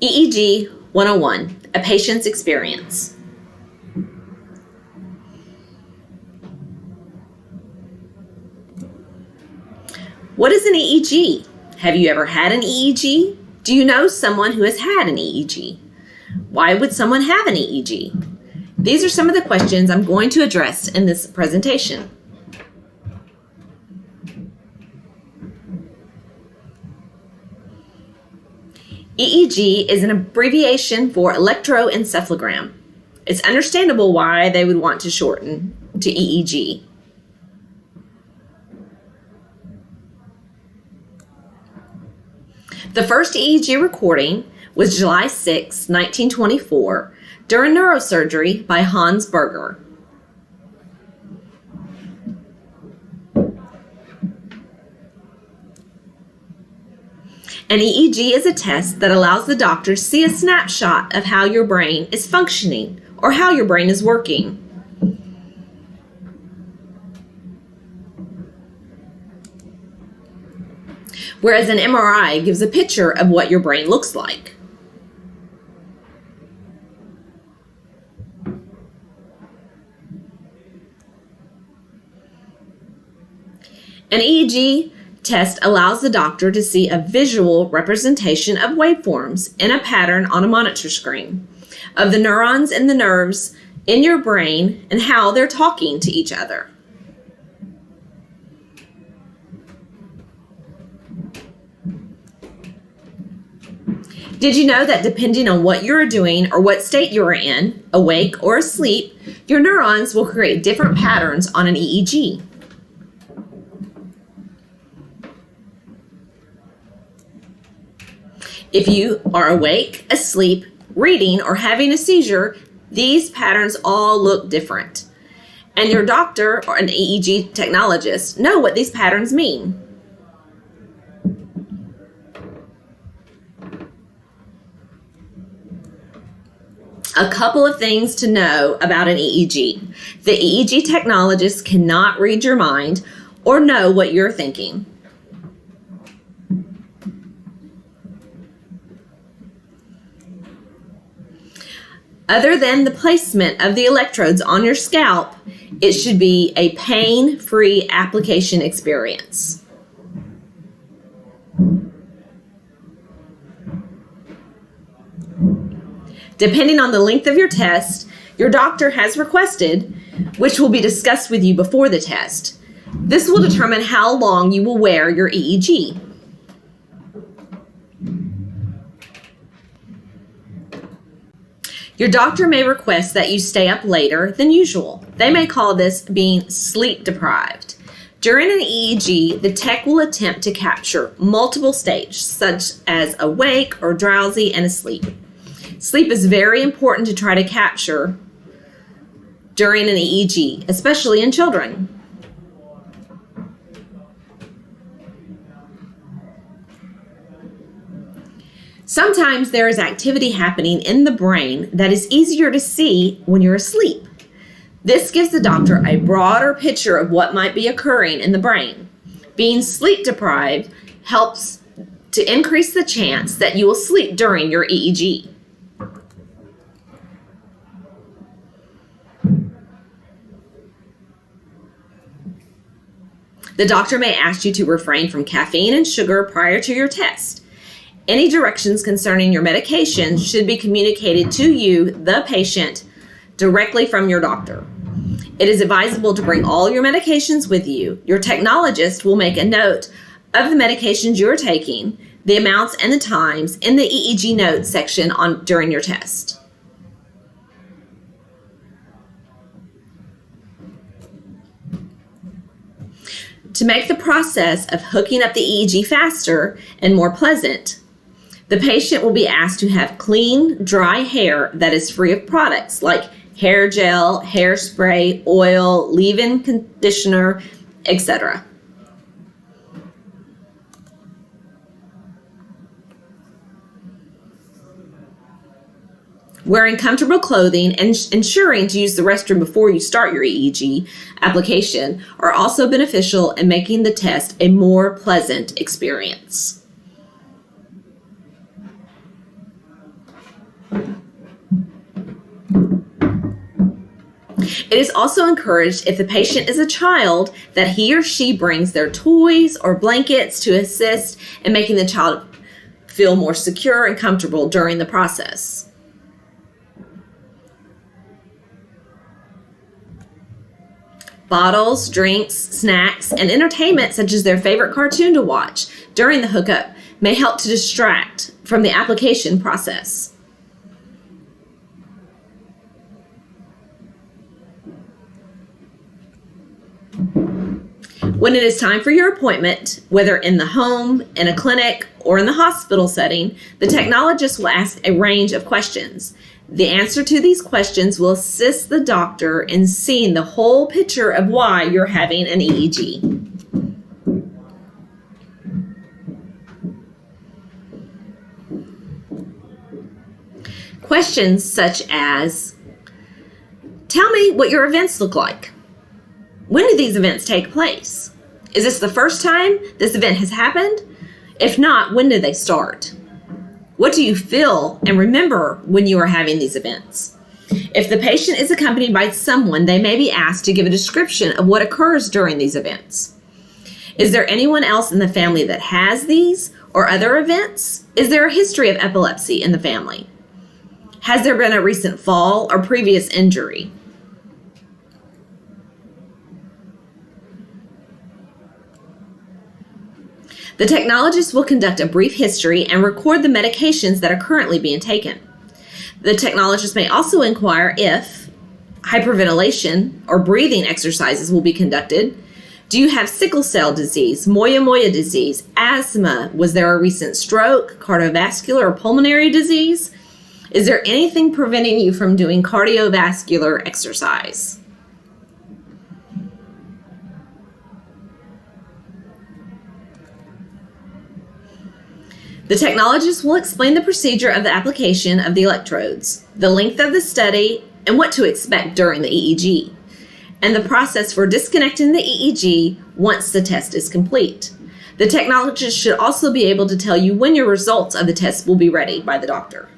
EEG 101, a patient's experience. What is an EEG? Have you ever had an EEG? Do you know someone who has had an EEG? Why would someone have an EEG? These are some of the questions I'm going to address in this presentation. EEG is an abbreviation for electroencephalogram. It's understandable why they would want to shorten to EEG. The first EEG recording was July 6, 1924, during neurosurgery by Hans Berger. An EEG is a test that allows the doctor to see a snapshot of how your brain is functioning or how your brain is working. Whereas an MRI gives a picture of what your brain looks like. An EEG test allows the doctor to see a visual representation of waveforms in a pattern on a monitor screen of the neurons and the nerves in your brain and how they're talking to each other. Did you know that depending on what you're doing or what state you're in, awake or asleep, your neurons will create different patterns on an EEG? If you are awake, asleep, reading, or having a seizure, these patterns all look different. And your doctor or an EEG technologist know what these patterns mean. A couple of things to know about an EEG. The EEG technologist cannot read your mind or know what you're thinking. Other than the placement of the electrodes on your scalp, it should be a pain-free application experience. Depending on the length of your test, your doctor has requested, which will be discussed with you before the test. This will determine how long you will wear your EEG. Your doctor may request that you stay up later than usual. They may call this being sleep deprived. During an EEG, the tech will attempt to capture multiple states, such as awake or drowsy and asleep. Sleep is very important to try to capture during an EEG, especially in children. Sometimes there is activity happening in the brain that is easier to see when you're asleep. This gives the doctor a broader picture of what might be occurring in the brain. Being sleep deprived helps to increase the chance that you will sleep during your EEG. The doctor may ask you to refrain from caffeine and sugar prior to your test. Any directions concerning your medication should be communicated to you, the patient, directly from your doctor. It is advisable to bring all your medications with you. Your technologist will make a note of the medications you're taking, the amounts and the times in the EEG notes section during your test. To make the process of hooking up the EEG faster and more pleasant, the patient will be asked to have clean, dry hair that is free of products like hair gel, hairspray, oil, leave-in conditioner, etc. Wearing comfortable clothing and ensuring to use the restroom before you start your EEG application are also beneficial in making the test a more pleasant experience. It is also encouraged if the patient is a child that he or she brings their toys or blankets to assist in making the child feel more secure and comfortable during the process. Bottles, drinks, snacks, and entertainment such as their favorite cartoon to watch during the hookup may help to distract from the application process. When it is time for your appointment, whether in the home, in a clinic, or in the hospital setting, the technologist will ask a range of questions. The answer to these questions will assist the doctor in seeing the whole picture of why you're having an EEG. Questions such as, tell me what your events look like. When do these events take place? Is this the first time this event has happened? If not, when did they start? What do you feel and remember when you are having these events? If the patient is accompanied by someone, they may be asked to give a description of what occurs during these events. Is there anyone else in the family that has these or other events? Is there a history of epilepsy in the family? Has there been a recent fall or previous injury? The technologist will conduct a brief history and record the medications that are currently being taken. The technologist may also inquire if hyperventilation or breathing exercises will be conducted. Do you have sickle cell disease, moya disease, asthma? Was there a recent stroke, cardiovascular or pulmonary disease? Is there anything preventing you from doing cardiovascular exercise? The technologist will explain the procedure of the application of the electrodes, the length of the study, and what to expect during the EEG, and the process for disconnecting the EEG once the test is complete. The technologist should also be able to tell you when your results of the test will be ready by the doctor.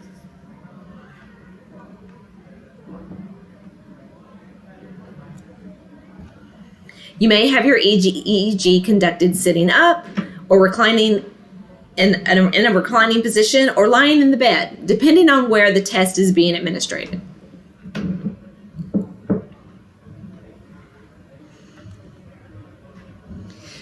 You may have your EEG conducted sitting up or reclining in a reclining position or lying in the bed, depending on where the test is being administered.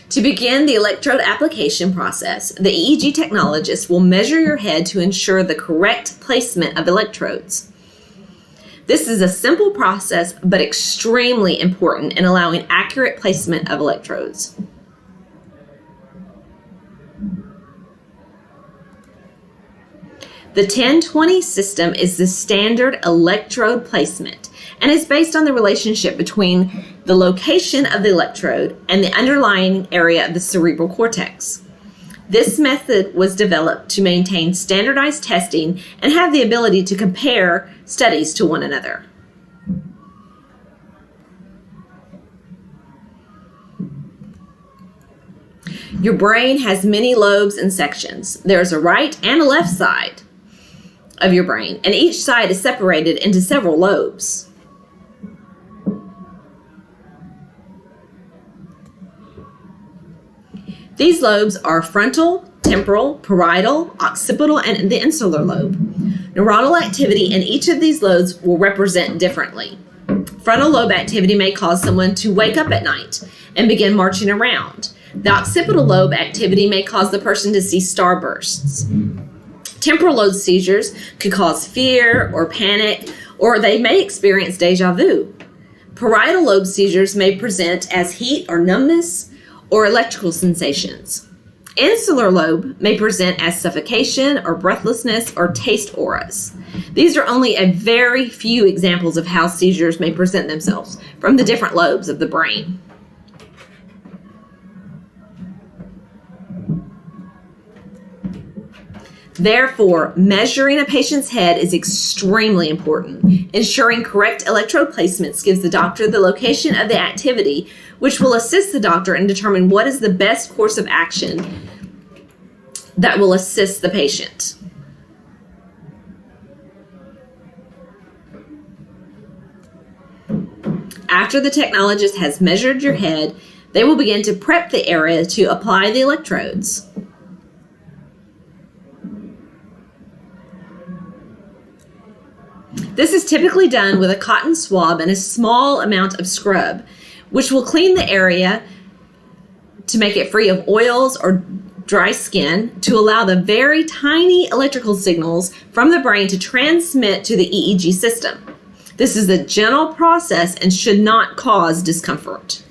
To begin the electrode application process, the EEG technologist will measure your head to ensure the correct placement of electrodes. This is a simple process, but extremely important in allowing accurate placement of electrodes. The 10-20 system is the standard electrode placement and is based on the relationship between the location of the electrode and the underlying area of the cerebral cortex. This method was developed to maintain standardized testing and have the ability to compare studies to one another. Your brain has many lobes and sections. There's a right and a left side of your brain, and each side is separated into several lobes. These lobes are frontal, temporal, parietal, occipital, and the insular lobe. Neuronal activity in each of these lobes will represent differently. Frontal lobe activity may cause someone to wake up at night and begin marching around. The occipital lobe activity may cause the person to see starbursts. Temporal lobe seizures could cause fear or panic, or they may experience deja vu. Parietal lobe seizures may present as heat or numbness or electrical sensations. Insular lobe may present as suffocation or breathlessness or taste auras. These are only a very few examples of how seizures may present themselves from the different lobes of the brain. Therefore, measuring a patient's head is extremely important. Ensuring correct electrode placements gives the doctor the location of the activity, which will assist the doctor in determining what is the best course of action that will assist the patient. After the technologist has measured your head, they will begin to prep the area to apply the electrodes. This is typically done with a cotton swab and a small amount of scrub, which will clean the area to make it free of oils or dry skin to allow the very tiny electrical signals from the brain to transmit to the EEG system. This is a gentle process and should not cause discomfort.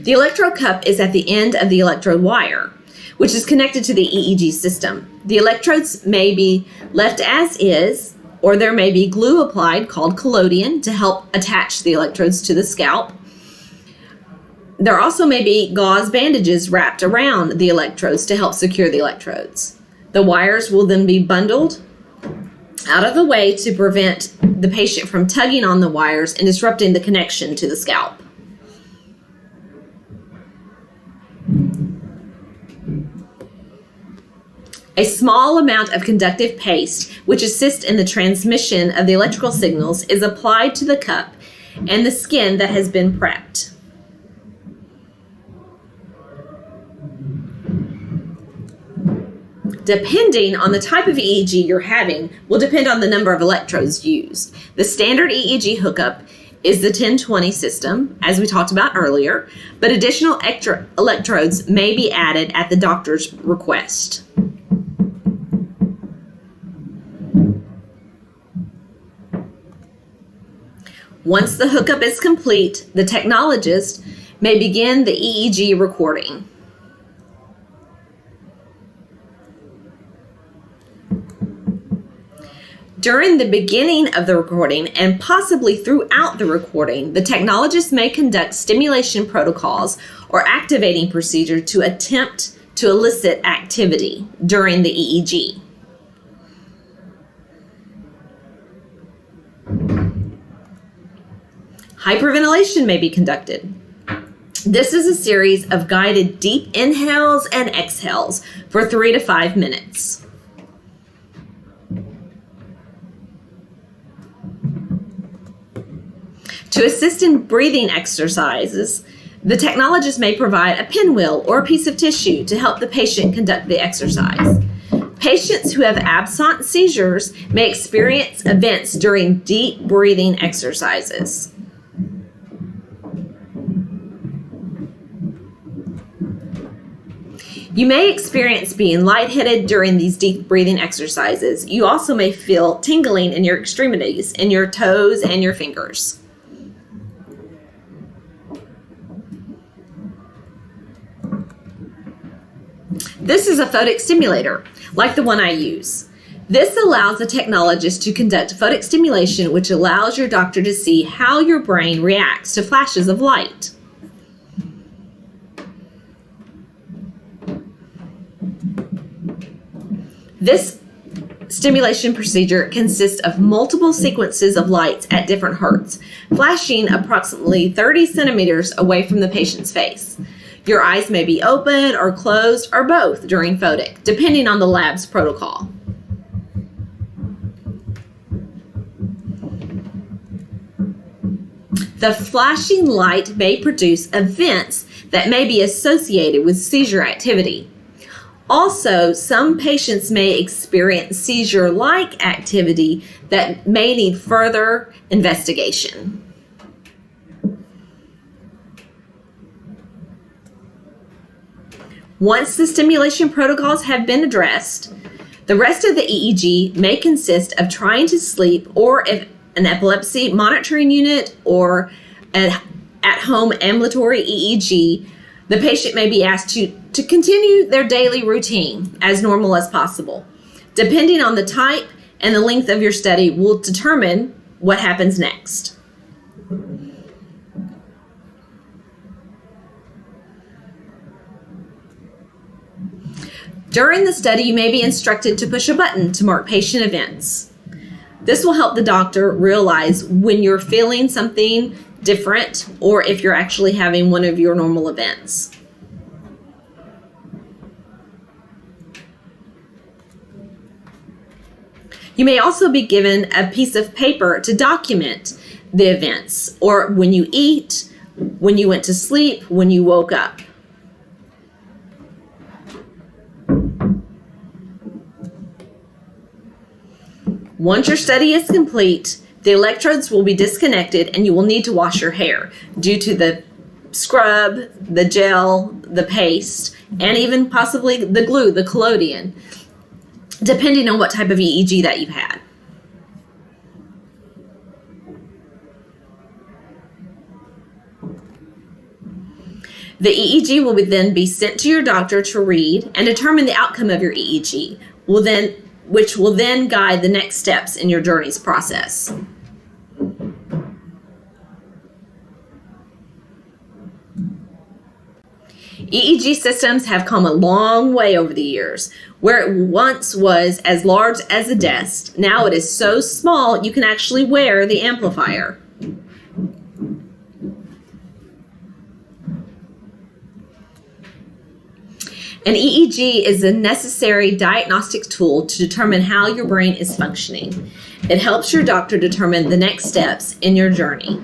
The electrode cup is at the end of the electrode wire, which is connected to the EEG system. The electrodes may be left as is, or there may be glue applied called collodion to help attach the electrodes to the scalp. There also may be gauze bandages wrapped around the electrodes to help secure the electrodes. The wires will then be bundled out of the way to prevent the patient from tugging on the wires and disrupting the connection to the scalp. A small amount of conductive paste, which assists in the transmission of the electrical signals, is applied to the cup and the skin that has been prepped. Depending on the type of EEG you're having will depend on the number of electrodes used. The standard EEG hookup is the 1020 system, as we talked about earlier, but additional extra electrodes may be added at the doctor's request. Once the hookup is complete, the technologist may begin the EEG recording. During the beginning of the recording and possibly throughout the recording, the technologist may conduct stimulation protocols or activating procedure to attempt to elicit activity during the EEG. Hyperventilation may be conducted. This is a series of guided deep inhales and exhales for 3 to 5 minutes. To assist in breathing exercises, the technologist may provide a pinwheel or a piece of tissue to help the patient conduct the exercise. Patients who have absent seizures may experience events during deep breathing exercises. You may experience being lightheaded during these deep breathing exercises. You also may feel tingling in your extremities, in your toes and your fingers. This is a photic stimulator, like the one I use. This allows the technologist to conduct photic stimulation, which allows your doctor to see how your brain reacts to flashes of light. This stimulation procedure consists of multiple sequences of lights at different hertz, flashing approximately 30 centimeters away from the patient's face. Your eyes may be open or closed or both during photic, depending on the lab's protocol. The flashing light may produce events that may be associated with seizure activity. Also, some patients may experience seizure-like activity that may need further investigation. Once the stimulation protocols have been addressed, the rest of the EEG may consist of trying to sleep or if an epilepsy monitoring unit or an at-home ambulatory EEG. The patient may be asked to continue their daily routine as normal as possible. Depending on the type and the length of your study will determine what happens next. During the study, you may be instructed to push a button to mark patient events. This will help the doctor realize when you're feeling something different or if you're actually having one of your normal events. You may also be given a piece of paper to document the events, or when you eat, when you went to sleep, when you woke up. Once your study is complete, the electrodes will be disconnected and you will need to wash your hair due to the scrub, the gel, the paste, and even possibly the glue, the collodion, depending on what type of EEG that you've had. The EEG will then be sent to your doctor to read and determine the outcome of your EEG, which will then guide the next steps in your journey's process. EEG systems have come a long way over the years. Where it once was as large as a desk, now it is so small you can actually wear the amplifier. An EEG is a necessary diagnostic tool to determine how your brain is functioning. It helps your doctor determine the next steps in your journey.